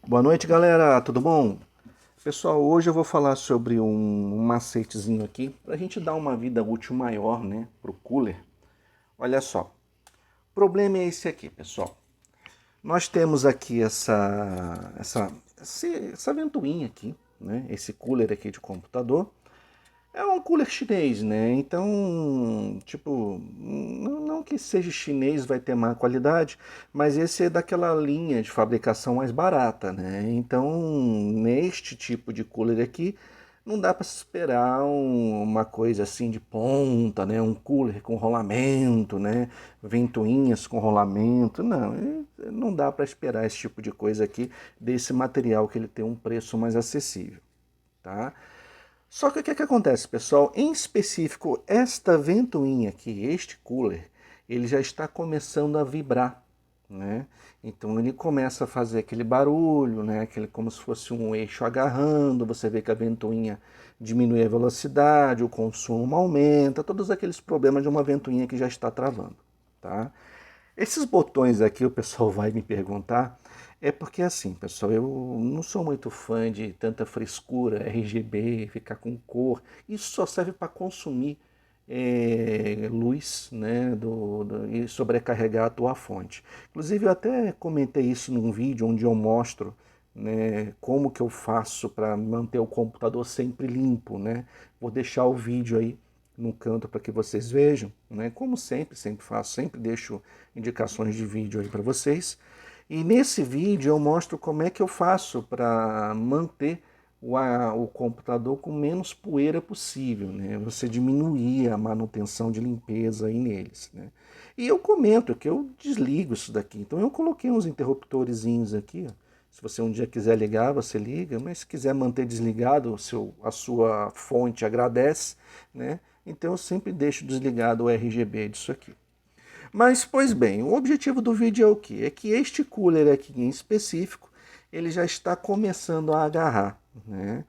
Boa noite, galera, tudo bom? Pessoal, hoje eu vou falar sobre um macetezinho aqui para a gente dar uma vida útil maior, né, pro cooler. Olha só, o problema é esse aqui, pessoal. Nós temos aqui essa ventoinha aqui, né, esse cooler aqui de computador. É um cooler chinês, né? Então, tipo, não que seja chinês vai ter má qualidade, mas esse é daquela linha de fabricação mais barata, né? Então, neste tipo de cooler aqui, não dá para se esperar uma coisa assim de ponta, né? Um cooler com rolamento, né? Ventoinhas com rolamento, não, não dá para esperar esse tipo de coisa aqui desse material que ele tem um preço mais acessível, tá? Só que o que é que acontece, pessoal? Em específico, esta ventoinha aqui, este cooler, ele já está começando a vibrar, né? Então ele começa a fazer aquele barulho, né? Aquele como se fosse um eixo agarrando. Você vê que a ventoinha diminui a velocidade, o consumo aumenta, todos aqueles problemas de uma ventoinha que já está travando, tá? Esses botões aqui, o pessoal vai me perguntar, é porque assim, pessoal, eu não sou muito fã de tanta frescura, RGB, ficar com cor. Isso só serve para consumir luz, né, e sobrecarregar a tua fonte. Inclusive, eu até comentei isso num vídeo onde eu mostro, né, como que eu faço para manter o computador sempre limpo, né? Vou deixar o vídeo aí no canto para que vocês vejam, né? Como sempre faço, sempre deixo indicações de vídeo aí para vocês. E nesse vídeo eu mostro como é que eu faço para manter o computador com menos poeira possível, né? Você diminuir a manutenção de limpeza aí neles, né? E eu comento que eu desligo isso daqui. Então eu coloquei uns interruptorzinhos aqui, ó. Se você um dia quiser ligar, você liga, mas se quiser manter desligado, a sua fonte agradece, né? Então eu sempre deixo desligado o RGB disso aqui. Mas, pois bem, o objetivo do vídeo é o quê? É que este cooler aqui em específico, ele já está começando a agarrar, né?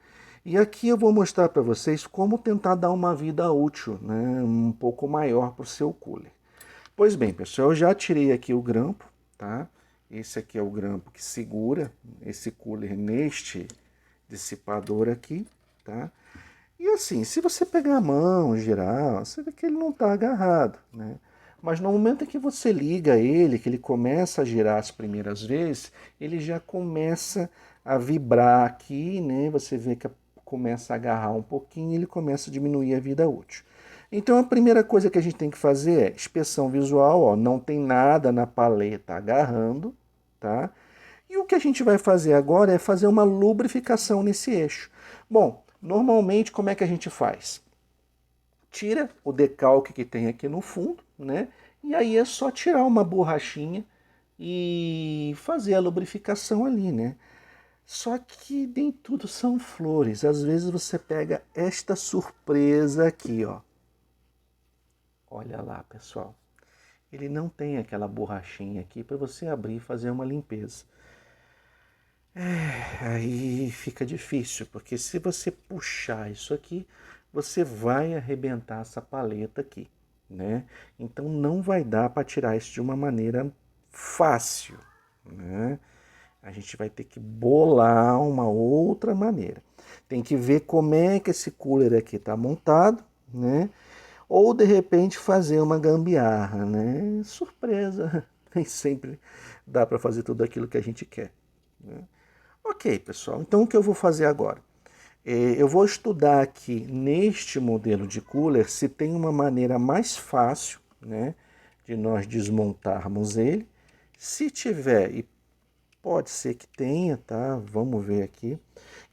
E aqui eu vou mostrar para vocês como tentar dar uma vida útil, né, um pouco maior para o seu cooler. Pois bem, pessoal, eu já tirei aqui o grampo, tá? Esse aqui é o grampo que segura esse cooler neste dissipador aqui, tá? E assim, se você pegar a mão, girar, você vê que ele não está agarrado, né? Mas no momento em que você liga ele, que ele começa a girar as primeiras vezes, ele já começa a vibrar aqui, né? Você vê que começa a agarrar um pouquinho e ele começa a diminuir a vida útil. Então a primeira coisa que a gente tem que fazer é inspeção visual, ó, não tem nada na paleta agarrando, tá? E o que a gente vai fazer agora é fazer uma lubrificação nesse eixo. Bom, normalmente como é que a gente faz? Tira o decalque que tem aqui no fundo, né? E aí é só tirar uma borrachinha e fazer a lubrificação ali, né? Só que nem tudo são flores. Às vezes você pega esta surpresa aqui, ó. Olha lá, pessoal. Ele não tem aquela borrachinha aqui para você abrir e fazer uma limpeza. Aí fica difícil, porque se você puxar isso aqui, você vai arrebentar essa paleta aqui, né? Então não vai dar para tirar isso de uma maneira fácil, né? A gente vai ter que bolar uma outra maneira. Tem que ver como é que esse cooler aqui está montado, né? Ou de repente fazer uma gambiarra, né? Surpresa, nem sempre dá para fazer tudo aquilo que a gente quer, né? Ok, pessoal, então o que eu vou fazer agora? Eu vou estudar aqui neste modelo de cooler se tem uma maneira mais fácil, né, de nós desmontarmos ele. Se tiver, e pode ser que tenha, tá? Vamos ver aqui.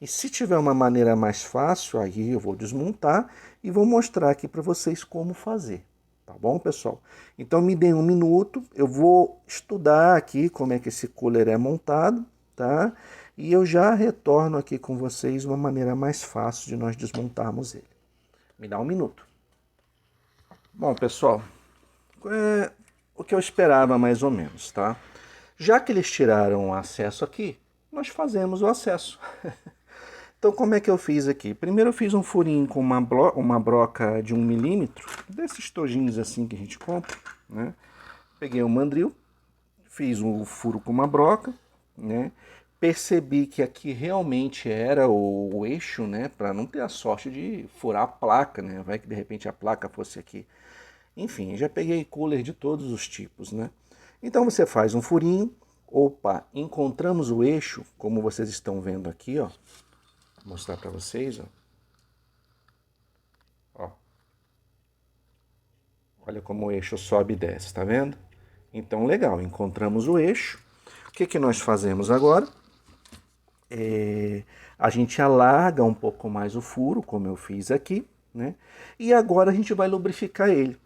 E se tiver uma maneira mais fácil, aí eu vou desmontar e vou mostrar aqui para vocês como fazer. Tá bom, pessoal? Então me deem um minuto, eu vou estudar aqui como é que esse cooler é montado, tá? E eu já retorno aqui com vocês uma maneira mais fácil de nós desmontarmos ele. Me dá um minuto. Bom, pessoal, é o que eu esperava mais ou menos, tá? Já que eles tiraram o acesso aqui, nós fazemos o acesso. Então, como é que eu fiz aqui? Primeiro eu fiz um furinho com uma broca de 1 milímetro, desses tojinhos assim que a gente compra, né? Peguei um mandril, fiz um furo com uma broca, né? percebi que aqui realmente era o eixo, né, para não ter a sorte de furar a placa, né, vai que de repente a placa fosse aqui. Enfim, já peguei cooler de todos os tipos, né. Então você faz um furinho, opa, encontramos o eixo, como vocês estão vendo aqui, ó, vou mostrar para vocês, ó. Ó, olha como o eixo sobe e desce, tá vendo? Então legal, encontramos o eixo. O que que nós fazemos agora? A gente alarga um pouco mais o furo, como eu fiz aqui, né? E agora a gente vai lubrificar ele.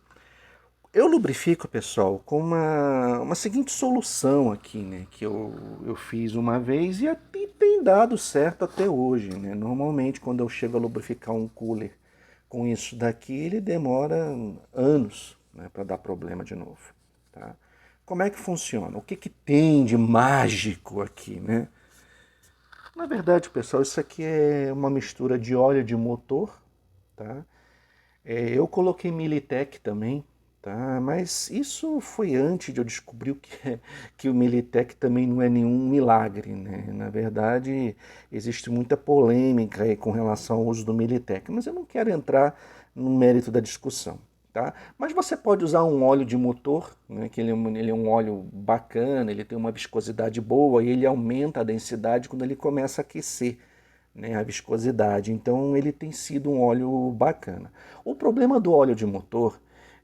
Eu lubrifico, pessoal, com uma seguinte solução aqui, né? Que eu fiz uma vez e tem dado certo até hoje, né? Normalmente, quando eu chego a lubrificar um cooler com isso daqui, ele demora anos, né, para dar problema de novo, tá? Como é que funciona? O que que tem de mágico aqui, né? Na verdade, pessoal, isso aqui é uma mistura de óleo de motor, tá? Eu coloquei Militec também, tá? Mas isso foi antes de eu descobrir que o Militec também não é nenhum milagre, né? Na verdade, existe muita polêmica aí com relação ao uso do Militec, mas eu não quero entrar no mérito da discussão. Tá? Mas você pode usar um óleo de motor, né, que ele é um óleo bacana, ele tem uma viscosidade boa e ele aumenta a densidade quando ele começa a aquecer, né, a viscosidade. Então ele tem sido um óleo bacana. O problema do óleo de motor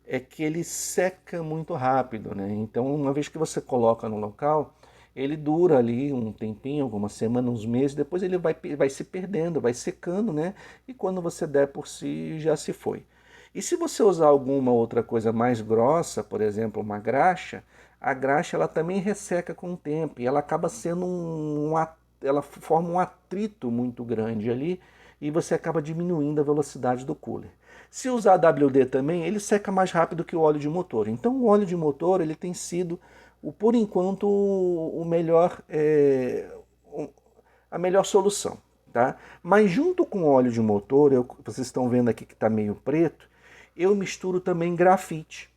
é que ele seca muito rápido, né? Então uma vez que você coloca no local, ele dura ali um tempinho, algumas semanas, uns meses, depois ele vai se perdendo, vai secando, né? E quando você der por si, já se foi. E se você usar alguma outra coisa mais grossa, por exemplo, uma graxa, a graxa ela também resseca com o tempo e ela acaba sendo ela forma um atrito muito grande ali e você acaba diminuindo a velocidade do cooler. Se usar WD também, ele seca mais rápido que o óleo de motor. Então o óleo de motor ele tem sido, por enquanto, o melhor, a melhor solução. Tá? Mas junto com o óleo de motor, vocês estão vendo aqui que está meio preto, eu misturo também grafite.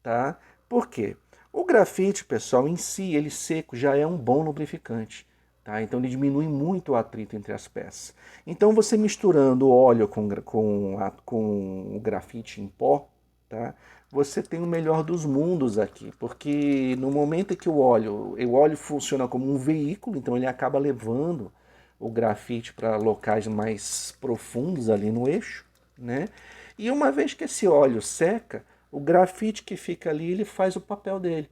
Tá? Por quê? O grafite, pessoal, em si, ele seco já é um bom lubrificante. Tá? Então ele diminui muito o atrito entre as peças. Então você misturando o óleo com o grafite em pó, tá? Você tem o melhor dos mundos aqui, porque no momento em que o óleo funciona como um veículo, então ele acaba levando o grafite para locais mais profundos ali no eixo, né? E uma vez que esse óleo seca, o grafite que fica ali, ele faz o papel dele,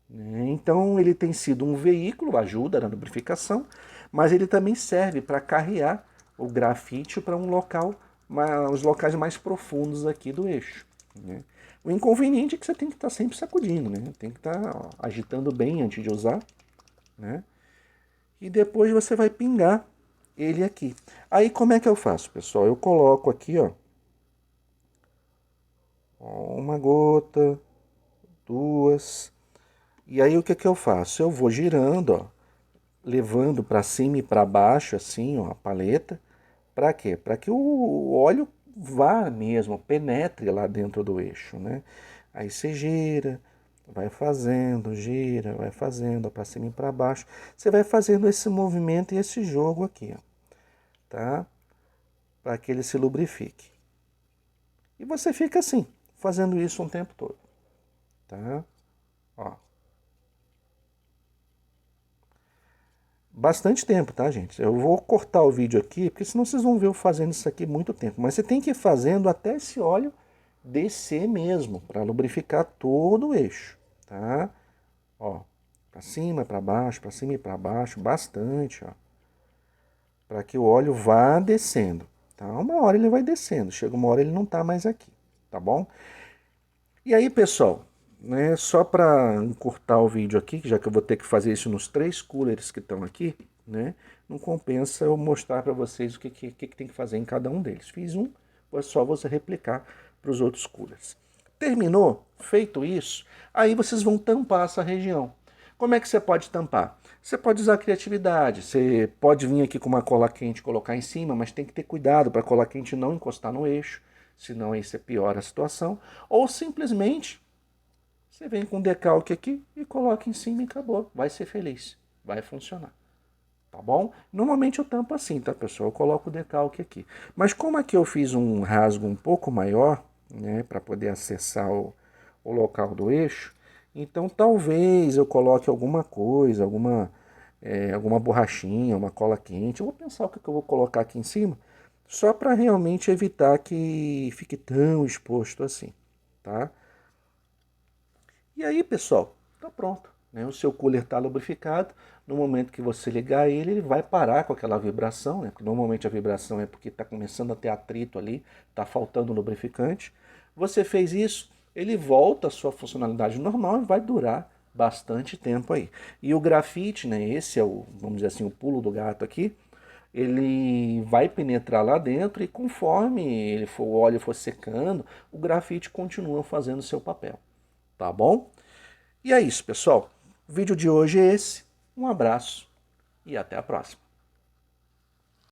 né? Então ele tem sido um veículo, ajuda na lubrificação, mas ele também serve para carrear o grafite para os locais mais profundos aqui do eixo, né? O inconveniente é que você tem que estar sempre sacudindo, né? Tem que estar agitando bem antes de usar, né? E depois você vai pingar ele aqui. Aí como é que eu faço, pessoal? Eu coloco aqui, ó, uma gota, duas. E aí o que que eu faço? Eu vou girando, ó, levando para cima e para baixo assim, ó, a paleta. Para quê? Para que o óleo vá mesmo, penetre lá dentro do eixo, né? Aí você gira, vai fazendo para cima e para baixo. Você vai fazendo esse movimento e esse jogo aqui, ó, tá? Para que ele se lubrifique. E você fica assim, fazendo isso um tempo todo, tá? Ó. Bastante tempo, tá, gente? Eu vou cortar o vídeo aqui, porque senão vocês vão ver eu fazendo isso aqui muito tempo. Mas você tem que ir fazendo até esse óleo descer mesmo, para lubrificar todo o eixo, tá? Ó, para cima, para baixo, para cima e para baixo, bastante, ó. Para que o óleo vá descendo, tá? Uma hora ele vai descendo, chega uma hora ele não tá mais aqui, tá bom? E aí, pessoal, né, só para encurtar o vídeo aqui, já que eu vou ter que fazer isso nos 3 coolers que estão aqui, né, não compensa eu mostrar para vocês o que tem que fazer em cada um deles. Fiz um, é só você replicar para os outros coolers. Terminou? Feito isso, aí vocês vão tampar essa região. Como é que você pode tampar? Você pode usar a criatividade, você pode vir aqui com uma cola quente e colocar em cima, mas tem que ter cuidado para a cola quente não encostar no eixo, senão aí você piora a situação. Ou simplesmente você vem com decalque aqui e coloca em cima e acabou. Vai ser feliz, vai funcionar. tá bom? Normalmente eu tampo assim, tá, pessoal? Eu coloco o decalque aqui. Mas como aqui eu fiz um rasgo um pouco maior, né, para poder acessar o local do eixo, então talvez eu coloque alguma coisa, alguma borrachinha, uma cola quente. Eu vou pensar o que eu vou colocar aqui em cima, só para realmente evitar que fique tão exposto assim, tá? E aí, pessoal, tá pronto, né? O seu cooler está lubrificado. No momento que você ligar ele, ele vai parar com aquela vibração, né? Porque normalmente a vibração é porque está começando a ter atrito ali, está faltando lubrificante. Você fez isso, ele volta à sua funcionalidade normal e vai durar bastante tempo aí. E o grafite, né? Esse é o, vamos dizer assim, o pulo do gato aqui. Ele vai penetrar lá dentro e conforme o óleo for secando, o grafite continua fazendo o seu papel, tá bom? E é isso, pessoal. O vídeo de hoje é esse. Um abraço e até a próxima.